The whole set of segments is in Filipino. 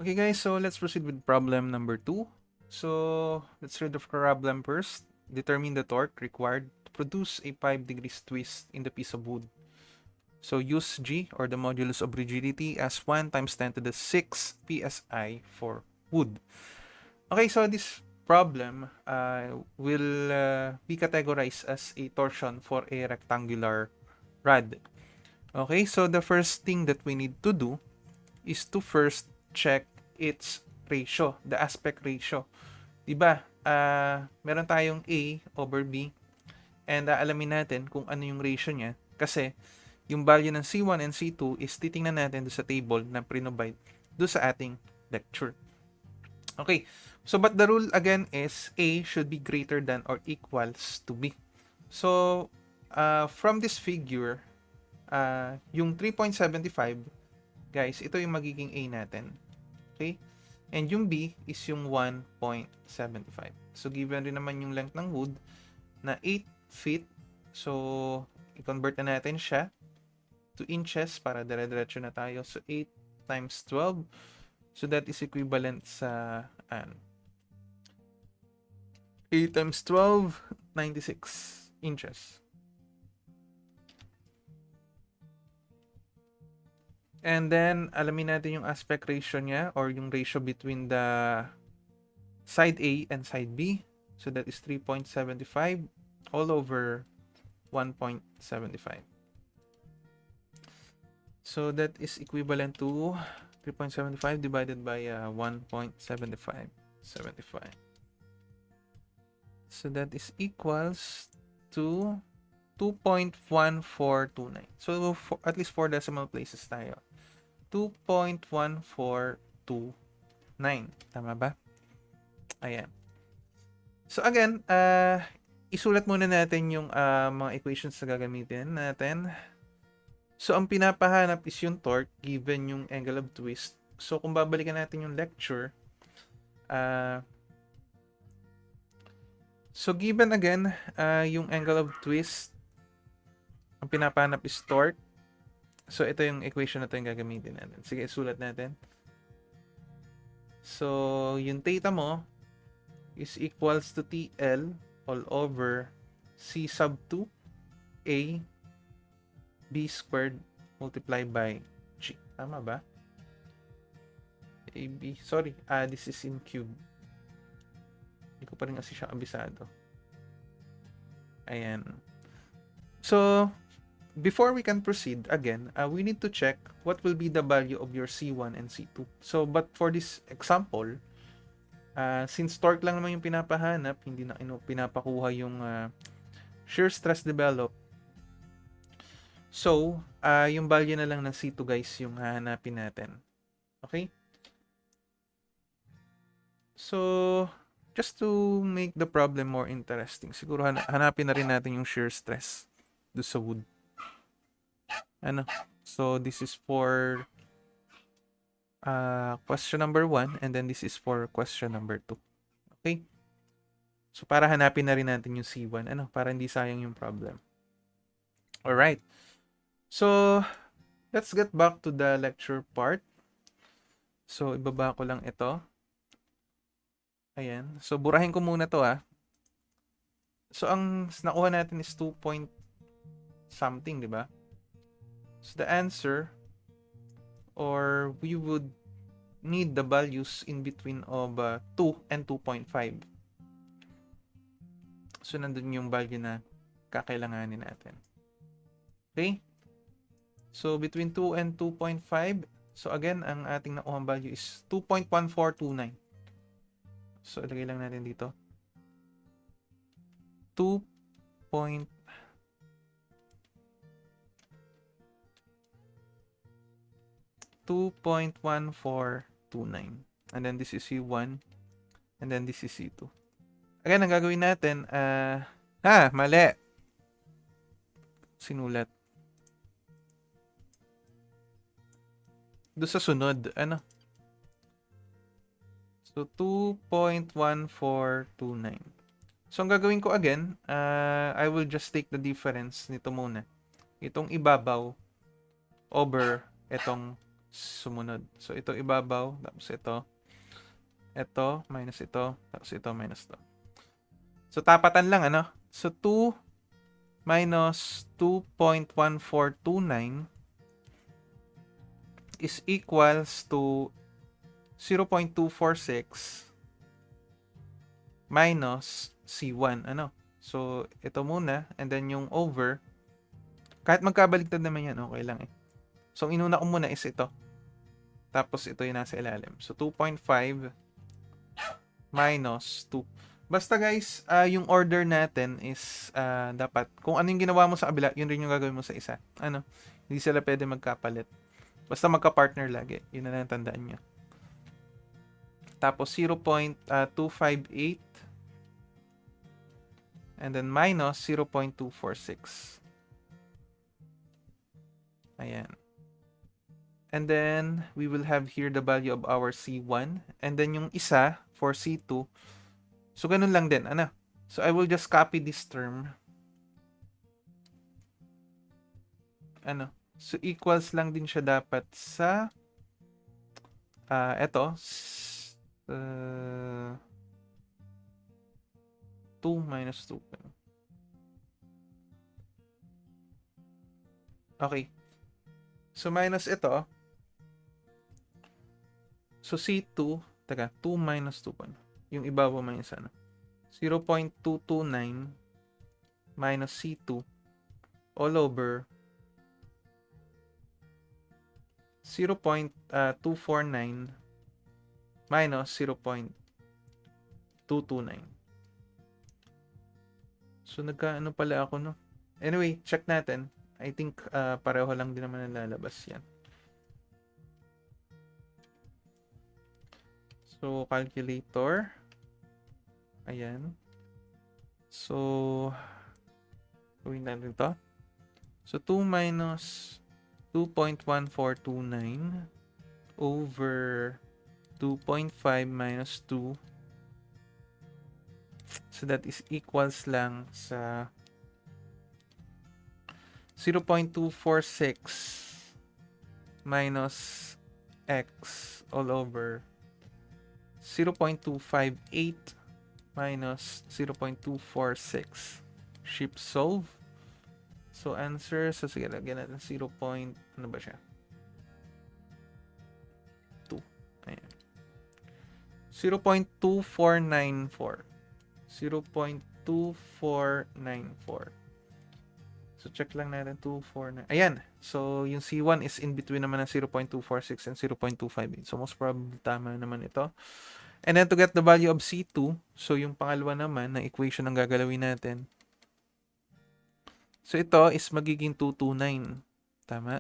Okay guys, so let's proceed with problem number 2. So let's read the problem first. Determine the torque required to produce a 5 degrees twist in the piece of wood. So use G, or the modulus of rigidity, as 1 times 10 to the 6 psi for wood. Okay, so this problem will be categorized as a torsion for a rectangular rod. Okay, so the first thing that we need to do is to first check its ratio, the aspect ratio. Diba? Meron tayong A over B, and alamin natin kung ano yung ratio niya kasi yung value ng C1 and C2 is titingnan natin do sa table na prinobide do sa ating lecture. Okay, so but the rule again is A should be greater than or equals to B. So from this figure, yung 3.75, guys, ito yung magiging A natin. Okay? And yung B is yung 1.75. So, given rin naman yung length ng wood na 8 feet. So, i-convert na natin siya to inches para dire-diretso na tayo. So, 8 times 12. So, that is equivalent sa 8 times 12, 96 inches. And then, alamin natin yung aspect ratio niya or yung ratio between the side A and side B. So, that is 3.75 all over 1.75. So, that is equivalent to 3.75 divided by 1.75. So, that is equals to 2.1429. So, at least 4 decimal places tayo. 2.1429. Tama ba? Ayan. So again, isulat muna natin yung mga equations na gagamitin natin. So ang pinapahanap is yung torque given yung angle of twist. So kung babalikan natin yung lecture, so given again, yung angle of twist, ang pinapahanap is torque. So, ito yung equation na ito yung gagamitin natin. Sige, isulat natin. So, yung theta mo is equals to TL all over C sub 2 A B squared multiplied by G. Tama ba? AB. Sorry, this is in cube. Hindi ko pa rin kasi siya abisado. Ayan. So, before we can proceed, again, we need to check what will be the value of your C1 and C2. So, but for this example, since torque lang naman yung pinapahanap, hindi na pinapakuha yung shear stress develop. So, yung value na lang ng C2, guys, yung hahanapin natin. Okay? So, just to make the problem more interesting, siguro hanapin na rin natin yung shear stress do sa wood. So this is for question number 1, and then this is for question number 2. Okay? So para hanapin na rin natin yung C1, para hindi sayang yung problem. Alright. So let's get back to the lecture part. So ibaba ko lang ito. Ayan. So burahin ko muna to So ang nakuha natin is 2 point something, di ba? So the answer, or we would need the values in between of 2 and 2.5. So nandun yung value na kakailanganin natin. Okay? So between 2 and 2.5, so again, ang ating nakuhang value is 2.1429. So ilagay lang natin dito. 2.1429. And then this is C1. And then this is C2. Again, ang gagawin natin, mali. Sinulat. Doon sa sunod, So, 2.1429. So, ang gagawin ko again, I will just take the difference nito muna. Itong ibabaw over itong sumunod. So, ito ibabaw, tapos ito, minus ito, tapos ito, minus ito. So, tapatan lang, ano? So, 2 minus 2.1429 is equals to 0.246 minus C1, ano? So, ito muna, and then yung over, kahit magkabaligtad naman yan, okay lang eh. So, ang inuna ko muna is ito. Tapos, ito yung nasa ilalim. So, 2.5 minus 2. Basta guys, yung order natin is dapat, kung ano yung ginawa mo sa kabila, yun rin yung gagawin mo sa isa. Ano? Hindi sila pwede magkapalit. Basta magka-partner lagi. Yun na lang tandaan nyo. Tapos 0.258 and then minus 0.246. Ayan. And then, we will have here the value of our C1. And then yung isa for C2. So, ganun lang din. Ano? So, I will just copy this term. Ano? So, equals lang din siya dapat sa eto. 2 minus 2. Okay. So, minus ito. So, C2, taga, 2 minus 2 pa. Yung ibabaw minus ano. 0.229 minus C2 all over 0.249 minus 0.229. So, nagkaano pala ako, no? Anyway, check natin. I think pareho lang din naman ang lalabas yan. So, calculator. Ayan. So, gawin natin ito. So, 2 minus 2.1429 over 2.5 minus 2. So, that is equals lang sa 0.246 minus x all over 0.258 minus 0.246. Ship solve. So, answer. So, sige, lagyan natin 0. Ano ba siya? 2. Ayan. 0.2494. 0.2494. So, check lang natin. 249. Ayan. So, yung C1 is in between naman ng 0.246 and 0.258. So, most probably tama naman ito. And then, to get the value of C2, so yung pangalawa naman na equation ang gagalawin natin. So, ito is magiging 229. Tama?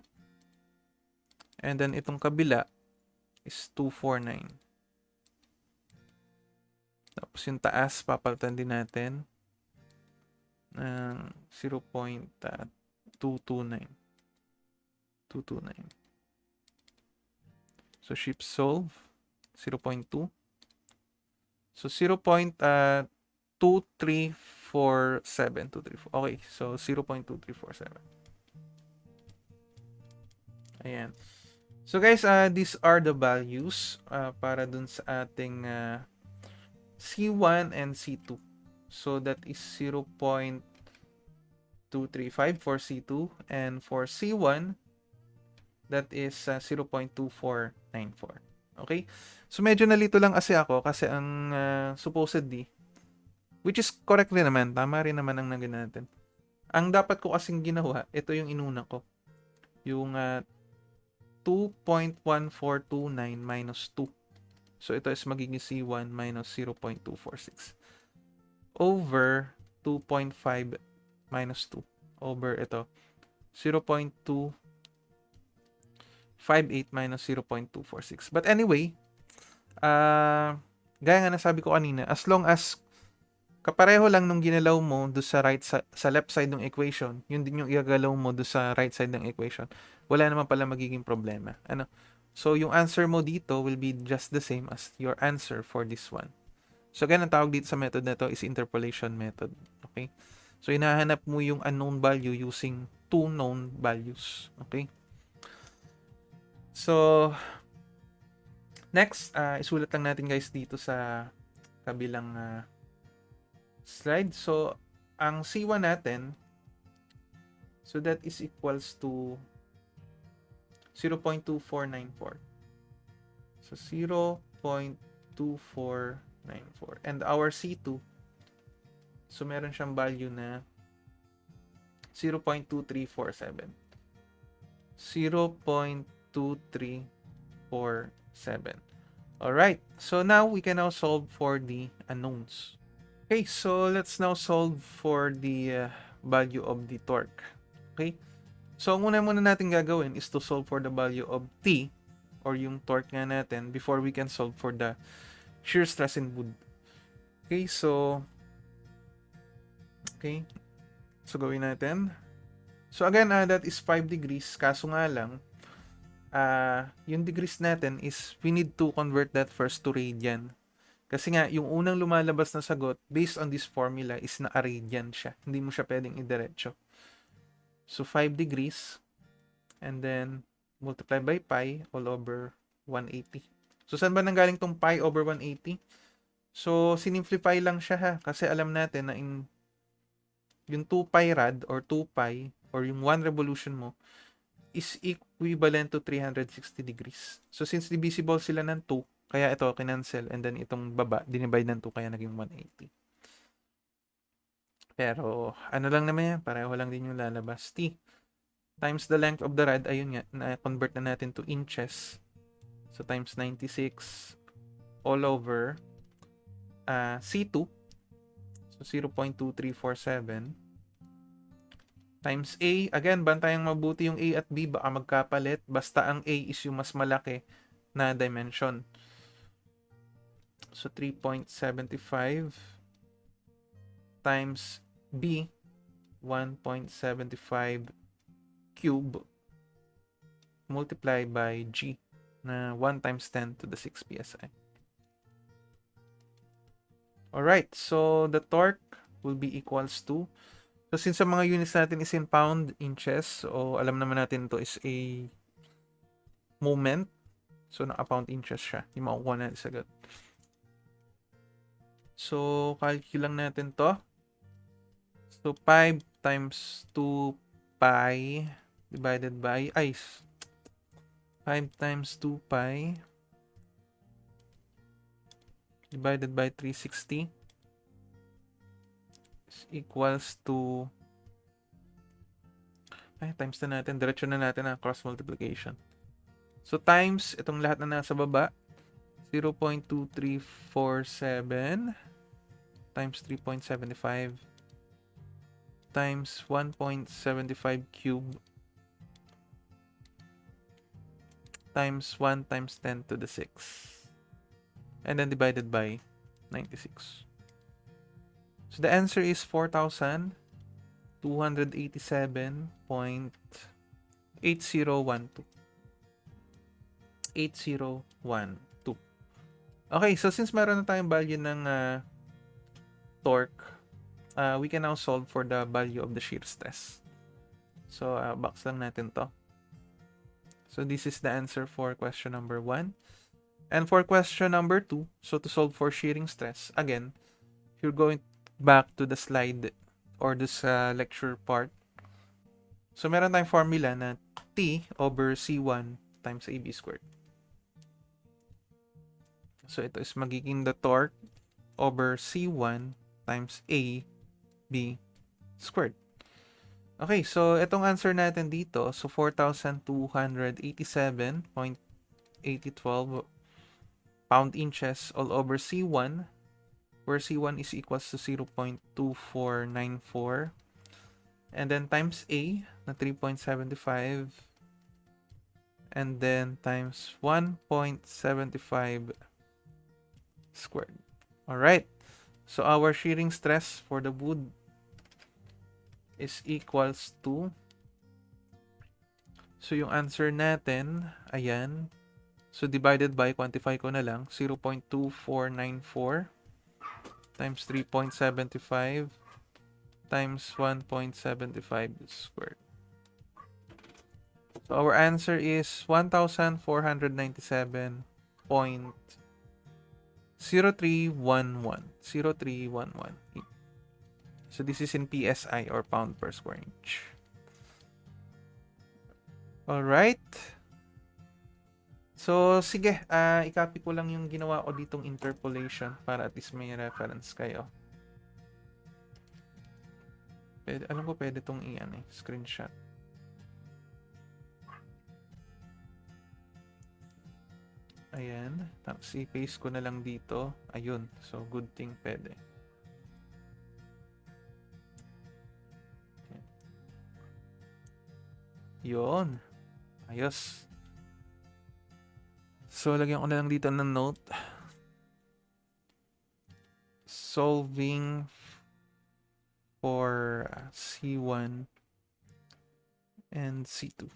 And then, itong kabila is 249. Tapos, yung taas, papalitan din natin ng 0.229. 229. So, ship solve, 0.2. So, 0.2347. Okay, so 0.2347. Ayan. So, guys, these are the values para dun sa ating C1 and C2. So, that is 0.235 for C2. And for C1, that is 0.2494. Okay? So, medyo nalito lang kasi ako kasi ang supposedly, which is correct rin naman. Tama rin naman ang naging natin. Ang dapat ko kasing ginawa, ito yung inuna ko. Yung 2.1429 minus 2. So, ito is magiging C1 minus 0.246. Over 2.5 minus 2. Over ito. 0.258 minus 0.246. But anyway, gaya nga nasabi ko kanina, as long as kapareho lang nung ginalaw mo do sa sa left side ng equation, yun din yung igagalaw mo do sa right side ng equation, wala naman pala magiging problema. Ano? So, yung answer mo dito will be just the same as your answer for this one. So, again, ang tawag dito sa method na to is interpolation method. Okay? So, hinahanap mo yung unknown value using two known values. Okay? So, next, isulat lang natin guys dito sa kabilang slide. So, ang C1 natin, so that is equals to 0.2494. So, 0.2494. And our C2, so meron siyang value na 0.2347. 0.2347. Alright, so now we can now solve for the unknowns. Okay, so let's now solve for the value of the torque. Okay, so ang una muna natin gagawin is to solve for the value of T, or yung torque nga natin, before we can solve for the shear stress in wood. Okay, so gawin natin. So again, that is 5 degrees. Kaso nga lang, yung degrees natin is we need to convert that first to radian. Kasi nga, yung unang lumalabas na sagot, based on this formula, is na-radian siya. Hindi mo siya pwedeng idiretso. So 5 degrees, and then multiply by pi all over 180. So saan ba nanggaling tong pi over 180? So sinimplify lang siya ha, kasi alam natin na yung 2 pi rad or 2 pi or yung 1 revolution mo is equivalent to 360 degrees. So since divisible sila ng 2, kaya ito kinancel, and then itong baba dinivide ng 2 kaya naging 180. Pero ano lang naman yan, pareho lang din yung lalabas. T times the length of the rod, ayun nga, na-convert na natin to inches. So times 96 all over C2, so 0.2347 times A. Again, bantayang mabuti yung A at B, baka magkapalit. Basta ang A is yung mas malaki na dimension. So 3.75 times B, 1.75 cube multiply by G na 1 times 10 to the 6 psi. Alright, so the torque will be equals to, so since sa mga units natin is in pound, inches, so alam naman natin to is a moment. So naka-pound inches siya. Yung makukuha natin sagot. So calculate lang natin to. So 5 times 2 pi divided by 5 times 2 pi divided by 360 is equals to, times na natin, diretso na natin ang cross multiplication. So times itong lahat na nasa baba, 0.2347 times 3.75 times 1.75 cube times 1 times 10 to the 6. And then divided by 96. So the answer is 4,287.8012. 8012. Okay, so since meron na tayong value ng torque, we can now solve for the value of the shear stress. So box lang natin to. So this is the answer for question number 1. And for question number 2, so to solve for shearing stress, again, you're going back to the slide or this lecture part. So meron tayong formula na T over C1 times AB squared. So ito is magiging the torque over C1 times AB squared. Okay, so itong answer natin dito, so 4,287.8012 pound inches all over C1, where C1 is equals to 0.2494, and then times A na 3.75, and then times 1.75 squared. Alright, so our shearing stress for the wood is equals to, so yung answer natin, ayan, so divided by, quantify ko na lang, 0.2494 times 3.75 times 1.75 squared. So our answer is 1,497.0311. 0311. So this is in PSI or pound per square inch. Alright. So, sige. I-copy ko lang yung ginawa ko ditong interpolation para at least may reference kayo. Alam ko pwede itong screenshot. Ayan. Tapos i-paste ko na lang dito. Ayun. So, good thing pwede. Yun. Ayos. So, lagyan ko na lang dito ng note. Solving for C1 and C2.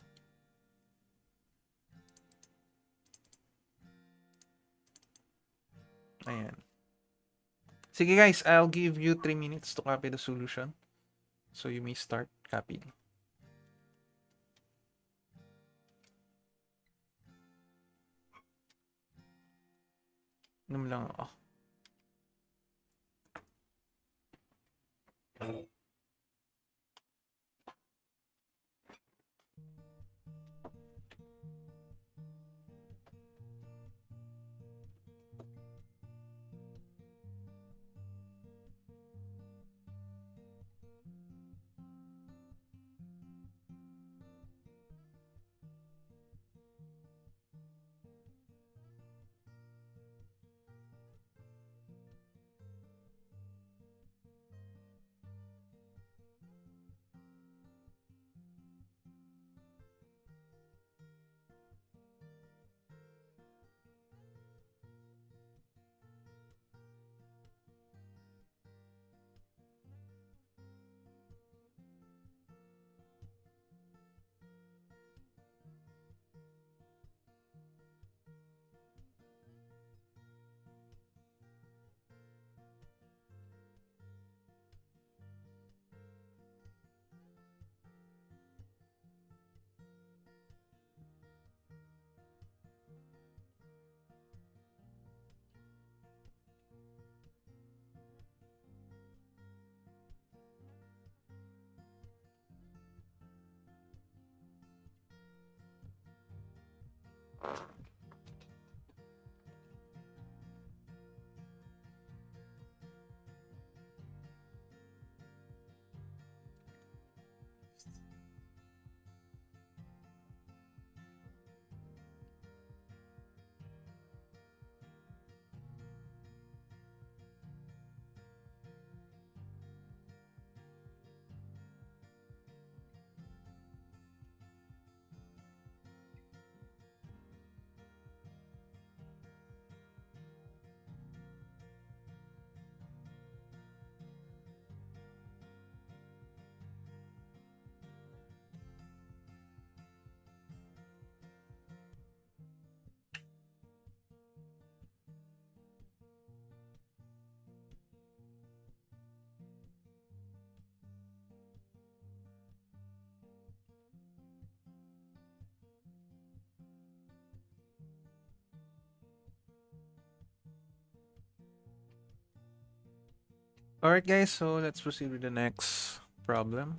Ayan. Sige guys, I'll give you 3 minutes to copy the solution. So you may start copying. Inom lang ako. Alright guys, so let's proceed with the next problem.